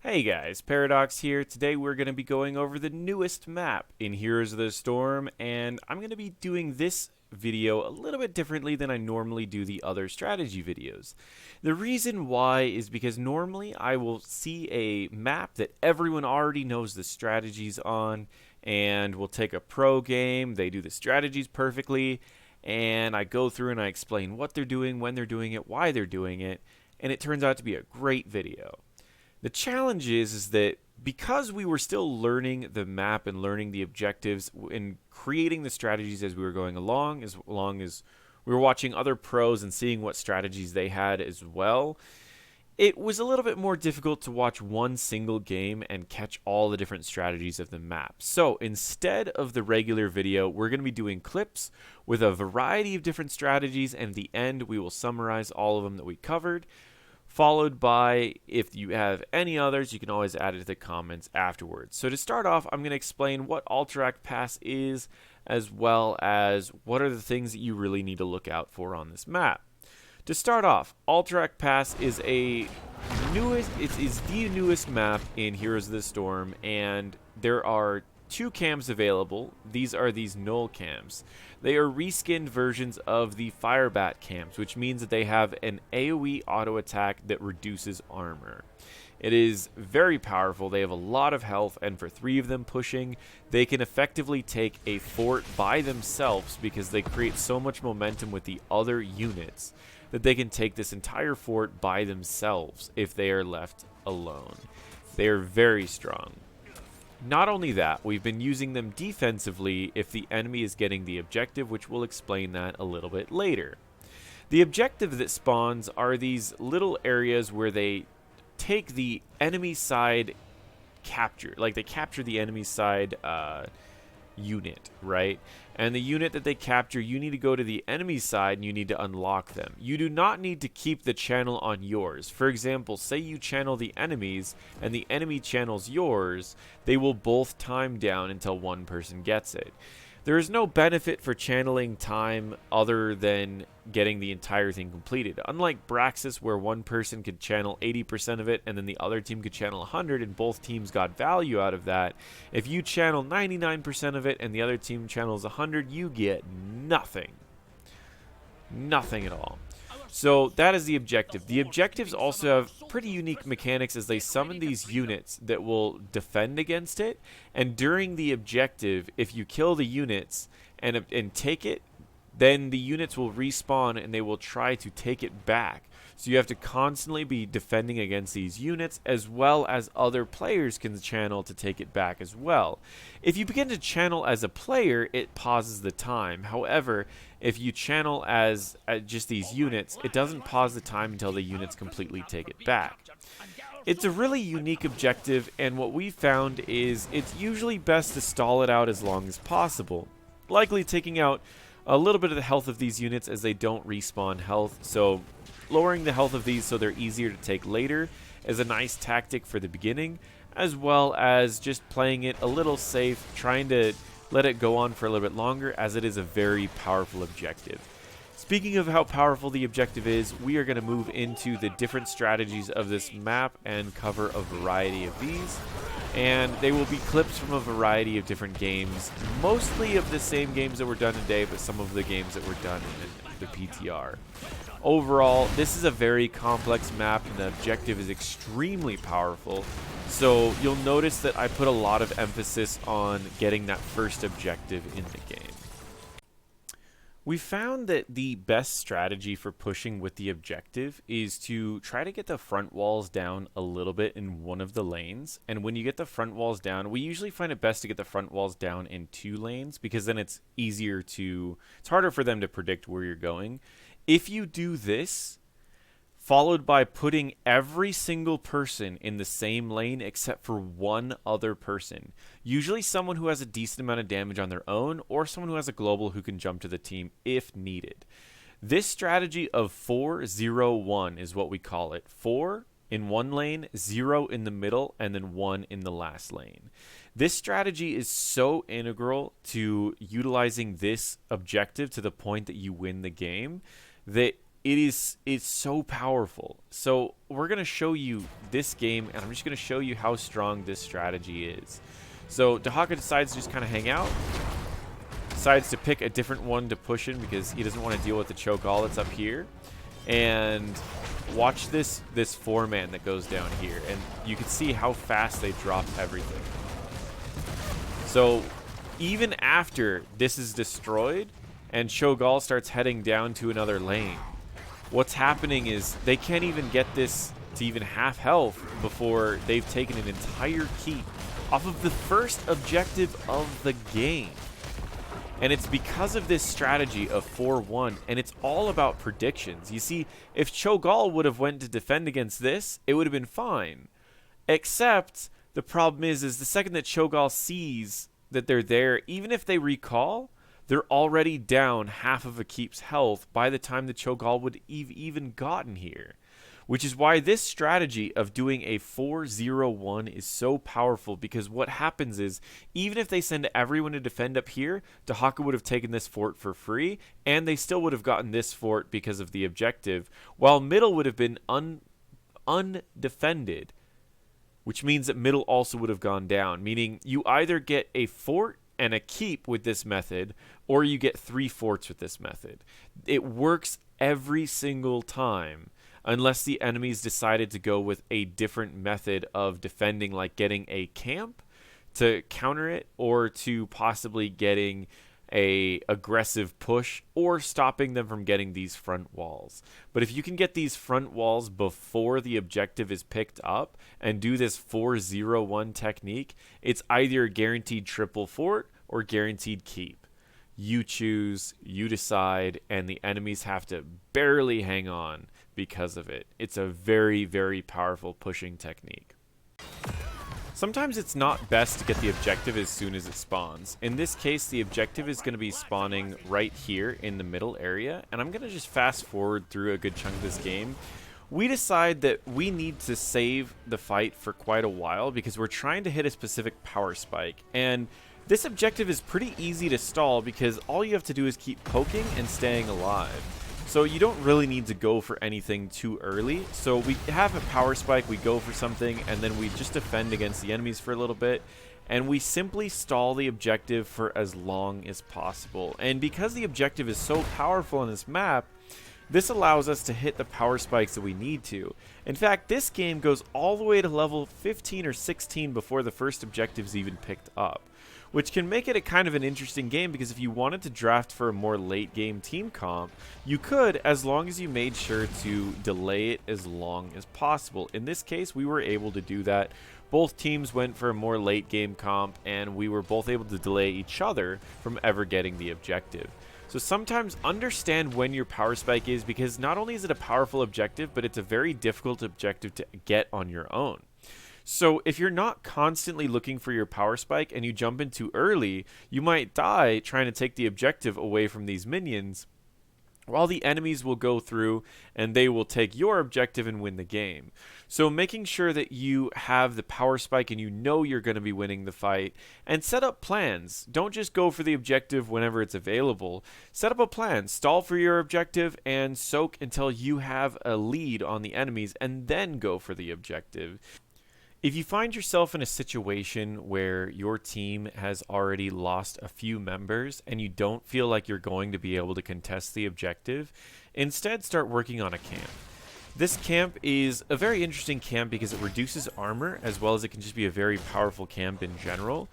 Hey guys, Paradox here. Today we're going to be going over the newest map in Heroes of the Storm, and I'm going to be doing this video a little bit differently than I normally do the other strategy videos. The reason why is because normally I will see a map that everyone already knows the strategies on, and we'll take a pro game, they do the strategies perfectly, and I go through and I explain what they're doing, when they're doing it, why they're doing it, and it turns out to be a great video. The challenge is that because we were still learning the map and learning the objectives and creating the strategies as we were going along, as long as we were watching other pros and seeing what strategies they had as well, it was a little bit more difficult to watch one single game and catch all the different strategies of the map. So instead of the regular video, we're going to be doing clips with a variety of different strategies, and at the end we will summarize all of them that we covered. Followed by, if you have any others, you can always add it to the comments afterwards. So to start off, I'm going to explain what Alterac Pass is, as well as what are the things that you really need to look out for on this map. To start off, Alterac Pass is the newest map in Heroes of the Storm, and there are two cams available. These are these null cams. They are reskinned versions of the Firebat cams, which means that they have an AoE auto attack that reduces armor. It is very powerful. They have a lot of health, and for 3 of them pushing, they can effectively take a fort by themselves because they create so much momentum with the other units that they can take this entire fort by themselves if they are left alone. They are very strong. Not only that, we've been using them defensively if the enemy is getting the objective, which we'll explain that a little bit later. The objective that spawns are these little areas where they take the enemy side capture, like they capture the enemy side unit, right? And the unit that they capture, you need to go to the enemy side and you need to unlock them. You do not need to keep the channel on yours. For example, say you channel the enemies and the enemy channels yours, they will both time down until one person gets it. There is no benefit for channeling time other than getting the entire thing completed. Unlike Braxis, where one person could channel 80% of it and then the other team could channel 100 and both teams got value out of that, if you channel 99% of it and the other team channels 100, you get nothing. Nothing at all. So that is the objective. The objectives also have pretty unique mechanics as they summon these units that will defend against it. And during the objective, if you kill the units and take it, then the units will respawn and they will try to take it back. So you have to constantly be defending against these units, as well as other players can channel to take it back as well. If you begin to channel as a player, it pauses the time. However, if you channel as just these units, it doesn't pause the time until the units completely take it back. It's a really unique objective, and what we found is it's usually best to stall it out as long as possible, likely taking out a little bit of the health of these units as they don't respawn health. So lowering the health of these so they're easier to take later is a nice tactic for the beginning, as well as just playing it a little safe, trying to let it go on for a little bit longer, as it is a very powerful objective. Speaking of how powerful the objective is, we are going to move into the different strategies of this map and cover a variety of these. And they will be clips from a variety of different games, mostly of the same games that were done today, but some of the games that were done in the PTR. Overall, this is a very complex map, and the objective is extremely powerful. So you'll notice that I put a lot of emphasis on getting that first objective in the game. We found that the best strategy for pushing with the objective is to try to get the front walls down a little bit in one of the lanes. And when you get the front walls down, we usually find it best to get the front walls down in 2 lanes, because then it's harder for them to predict where you're going. If you do this, followed by putting every single person in the same lane except for one other person, usually someone who has a decent amount of damage on their own, or someone who has a global who can jump to the team if needed. This strategy of 4-0-1 is what we call it. 4 in one lane, 0 in the middle, and then 1 in the last lane. This strategy is so integral to utilizing this objective to the point that you win the game that it's so powerful. So we're going to show you this game, and I'm just going to show you how strong this strategy is. So Dahaka decides to just kind of hang out. Decides to pick a different one to push in because he doesn't want to deal with the choke all that's up here. And watch this 4-man that goes down here, and you can see how fast they drop everything. So even after this is destroyed and Cho'Gall starts heading down to another lane, what's happening is they can't even get this to even half health before they've taken an entire keep off of the first objective of the game. And it's because of this strategy of 4-1, and it's all about predictions. You see, if Cho'Gall would have went to defend against this, it would have been fine. Except the problem is the second that Cho'Gall sees that they're there, even if they recall, they're already down half of a keep's health by the time the Cho'Gall would even gotten here. Which is why this strategy of doing a 4-0-1 is so powerful, because what happens is, even if they send everyone to defend up here, Dahaka would have taken this fort for free, and they still would have gotten this fort because of the objective, while middle would have been undefended, which means that middle also would have gone down, meaning you either get a fort and a keep with this method, or you get 3 forts with this method. It works every single time, unless the enemies decided to go with a different method of defending, like getting a camp to counter it, or to possibly getting a aggressive push, or stopping them from getting these front walls. But if you can get these front walls before the objective is picked up and do this 4-0-1 technique, it's either guaranteed triple fort or guaranteed keep. You choose, you decide, and the enemies have to barely hang on because of it. It's a very, very powerful pushing technique. Sometimes it's not best to get the objective as soon as it spawns. In this case, the objective is going to be spawning right here in the middle area, and I'm going to just fast forward through a good chunk of this game. We decide that we need to save the fight for quite a while because we're trying to hit a specific power spike, and this objective is pretty easy to stall because all you have to do is keep poking and staying alive. So you don't really need to go for anything too early. So we have a power spike, we go for something, and then we just defend against the enemies for a little bit. And we simply stall the objective for as long as possible. And because the objective is so powerful in this map, this allows us to hit the power spikes that we need to. In fact, this game goes all the way to level 15 or 16 before the first objective is even picked up, which can make it a kind of an interesting game, because if you wanted to draft for a more late game team comp, you could, as long as you made sure to delay it as long as possible. In this case, we were able to do that. Both teams went for a more late game comp, and we were both able to delay each other from ever getting the objective. So sometimes understand when your power spike is, because not only is it a powerful objective, but it's a very difficult objective to get on your own. So if you're not constantly looking for your power spike and you jump in too early, you might die trying to take the objective away from these minions, while the enemies will go through and they will take your objective and win the game. So making sure that you have the power spike and you know you're going to be winning the fight, and set up plans. Don't just go for the objective whenever it's available. Set up a plan, stall for your objective, and soak until you have a lead on the enemies, and then go for the objective. If you find yourself in a situation where your team has already lost a few members and you don't feel like you're going to be able to contest the objective, instead start working on a camp. This camp is a very interesting camp because it reduces armor, as well as it can just be a very powerful camp in general.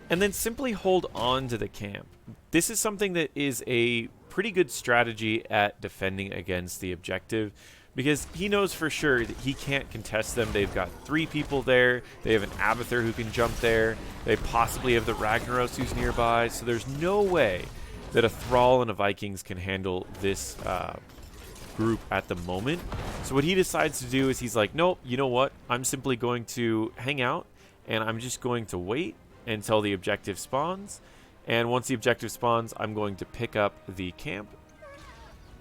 And then simply hold on to the camp. This is something that is a pretty good strategy at defending against the objective, because he knows for sure that he can't contest them. They've got 3 people there. They have an Abathur who can jump there. They possibly have the Ragnaros who's nearby. So there's no way that a Thrall and a Vikings can handle this group at the moment. So what he decides to do is he's like, nope, you know what? I'm simply going to hang out, and I'm just going to wait until the objective spawns. And once the objective spawns, I'm going to pick up the camp.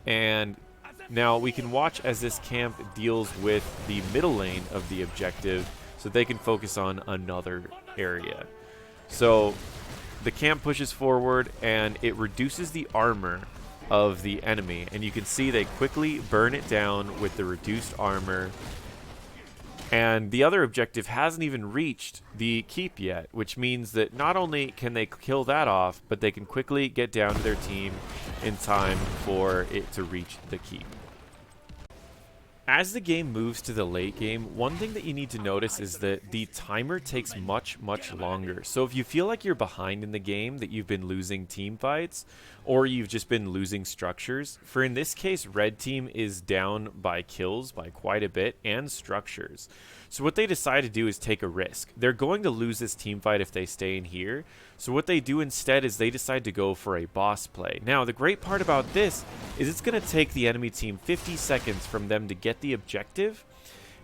And now we can watch as this camp deals with the middle lane of the objective so they can focus on another area. So the camp pushes forward and it reduces the armor of the enemy, and you can see they quickly burn it down with the reduced armor. And the other objective hasn't even reached the keep yet, which means that not only can they kill that off, but they can quickly get down to their team in time for it to reach the keep. As the game moves to the late game, one thing that you need to notice is that the timer takes much longer. So if you feel like you're behind in the game, that you've been losing team fights, or you've just been losing structures, for in this case, red team is down by kills by quite a bit and structures. So what they decide to do is take a risk. They're going to lose this team fight if they stay in here. So what they do instead is they decide to go for a boss play. Now, the great part about this is it's going to take the enemy team 50 seconds from them to get the objective.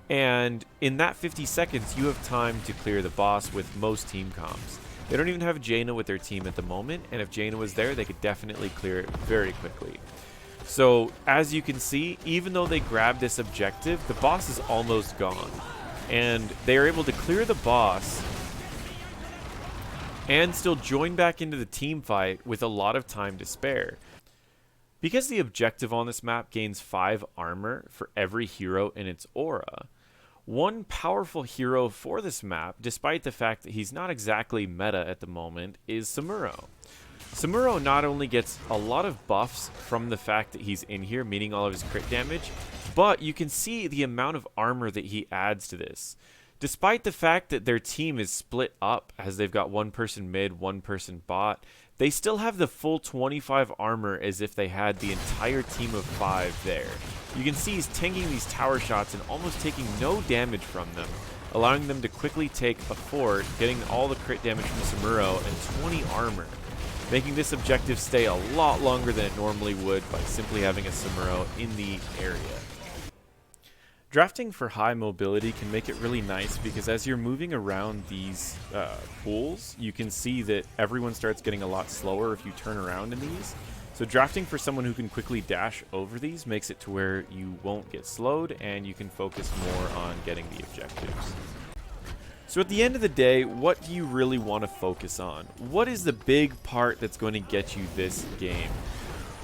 And in that 50 seconds, you have time to clear the boss with most team comps. They don't even have Jaina with their team at the moment, and if Jaina was there, they could definitely clear it very quickly. So, as you can see, even though they grab this objective, the boss is almost gone. And they are able to clear the boss and still join back into the team fight with a lot of time to spare. Because the objective on this map gains 5 armor for every hero in its aura, one powerful hero for this map, despite the fact that he's not exactly meta at the moment, is Samuro. Samuro not only gets a lot of buffs from the fact that he's in here, meaning all of his crit damage, but you can see the amount of armor that he adds to this. Despite the fact that their team is split up, as they've got one person mid, one person bot, they still have the full 25 armor as if they had the entire team of 5 there. You can see he's tanking these tower shots and almost taking no damage from them, allowing them to quickly take a fort, getting all the crit damage from Samuro and 20 armor, making this objective stay a lot longer than it normally would by simply having a Samuro in the area. Drafting for high mobility can make it really nice because as you're moving around these pools, you can see that everyone starts getting a lot slower if you turn around in these. So drafting for someone who can quickly dash over these makes it to where you won't get slowed and you can focus more on getting the objectives. So at the end of the day, what do you really want to focus on? What is the big part that's going to get you this game?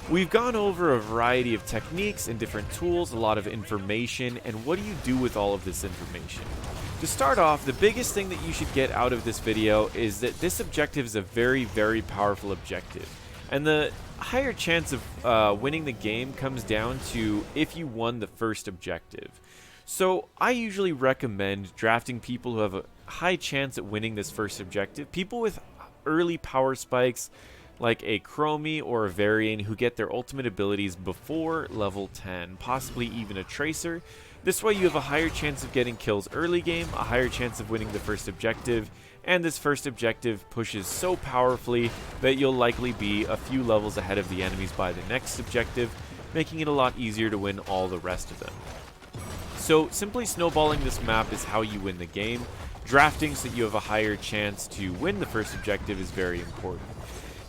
We've gone over a variety of techniques and different tools, a lot of information, and what do you do with all of this information? To start off, the biggest thing that you should get out of this video is that this objective is a very powerful objective. And the higher chance of winning the game comes down to if you won the first objective. So I usually recommend drafting people who have a high chance at winning this first objective, people with early power spikes, like a Chromie or a Varian who get their ultimate abilities before level 10, possibly even a Tracer. This way you have a higher chance of getting kills early game, a higher chance of winning the first objective, and this first objective pushes so powerfully that you'll likely be a few levels ahead of the enemies by the next objective, making it a lot easier to win all the rest of them. So simply snowballing this map is how you win the game. Drafting so that you have a higher chance to win the first objective is very important.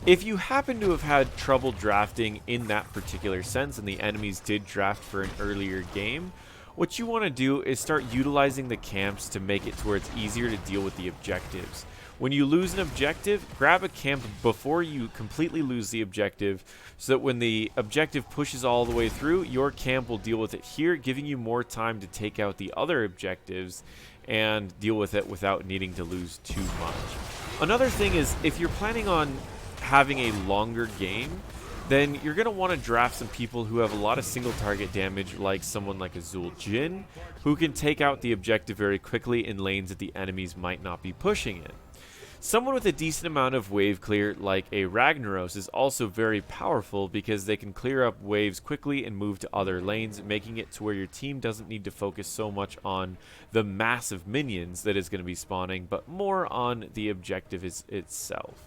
If you happen to have had trouble drafting in that particular sense and the enemies did draft for an earlier game, what you want to do is start utilizing the camps to make it to where it's easier to deal with the objectives. When you lose an objective, grab a camp before you completely lose the objective so that when the objective pushes all the way through, your camp will deal with it here, giving you more time to take out the other objectives and deal with it without needing to lose too much. Another thing is, if you're planning on having a longer game, then you're going to want to draft some people who have a lot of single target damage, like someone like Azul Jin, who can take out the objective very quickly in lanes that the enemies might not be pushing in. Someone with a decent amount of wave clear, like a Ragnaros, is also very powerful because they can clear up waves quickly and move to other lanes, making it to where your team doesn't need to focus so much on the massive minions that is going to be spawning, but more on the objective itself.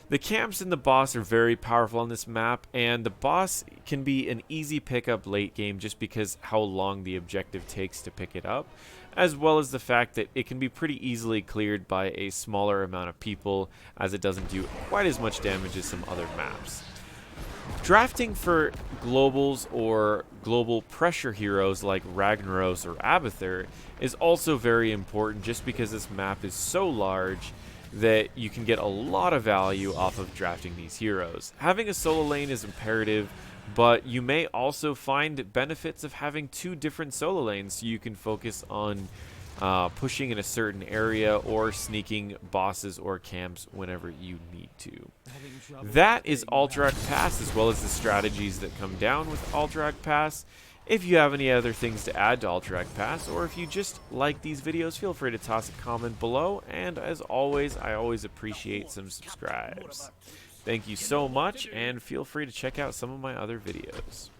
The camps and the boss are very powerful on this map, and the boss can be an easy pickup late game just because how long the objective takes to pick it up, as well as the fact that it can be pretty easily cleared by a smaller amount of people as it doesn't do quite as much damage as some other maps. Drafting for globals or global pressure heroes like Ragnaros or Abathur is also very important just because this map is so large that you can get a lot of value off of drafting these heroes. Having a solo lane is imperative, but you may also find benefits of having 2 different solo lanes, so you can focus on pushing in a certain area or sneaking bosses or camps whenever you need to. That is Alterac Pass, as well as the strategies that come down with Alterac Pass. If you have any other things to add to Alterac Pass, or if you just like these videos, feel free to toss a comment below, and as always, I always appreciate some subscribes. Thank you so much, and feel free to check out some of my other videos.